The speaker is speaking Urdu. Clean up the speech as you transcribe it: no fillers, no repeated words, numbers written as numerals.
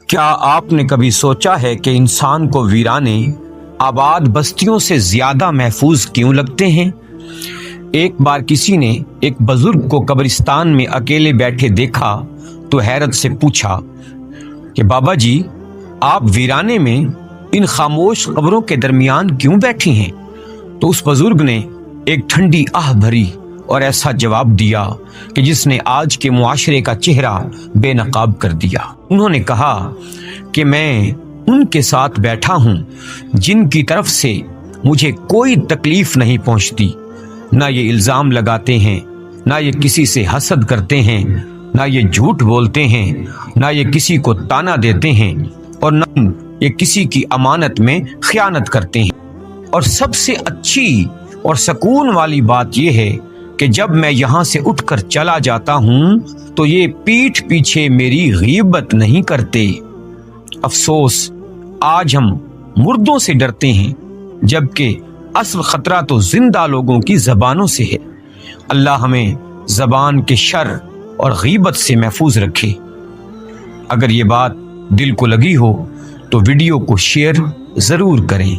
کیا آپ نے کبھی سوچا ہے کہ انسان کو ویرانے آباد بستیوں سے زیادہ محفوظ کیوں لگتے ہیں؟ ایک بار کسی نے ایک بزرگ کو قبرستان میں اکیلے بیٹھے دیکھا تو حیرت سے پوچھا کہ بابا جی، آپ ویرانے میں ان خاموش قبروں کے درمیان کیوں بیٹھے ہیں؟ تو اس بزرگ نے ایک ٹھنڈی آہ بھری اور ایسا جواب دیا کہ جس نے آج کے معاشرے کا چہرہ بے نقاب کر دیا۔ انہوں نے کہا کہ میں ان کے ساتھ بیٹھا ہوں جن کی طرف سے مجھے کوئی تکلیف نہیں پہنچتی، نہ یہ الزام لگاتے ہیں، نہ یہ کسی سے حسد کرتے ہیں، نہ یہ جھوٹ بولتے ہیں، نہ یہ کسی کو تانا دیتے ہیں، اور نہ یہ کسی کی امانت میں خیانت کرتے ہیں۔ اور سب سے اچھی اور سکون والی بات یہ ہے کہ جب میں یہاں سے اٹھ کر چلا جاتا ہوں تو یہ پیٹھ پیچھے میری غیبت نہیں کرتے۔ افسوس، آج ہم مردوں سے ڈرتے ہیں جبکہ اصل خطرہ تو زندہ لوگوں کی زبانوں سے ہے۔ اللہ ہمیں زبان کے شر اور غیبت سے محفوظ رکھے۔ اگر یہ بات دل کو لگی ہو تو ویڈیو کو شیئر ضرور کریں۔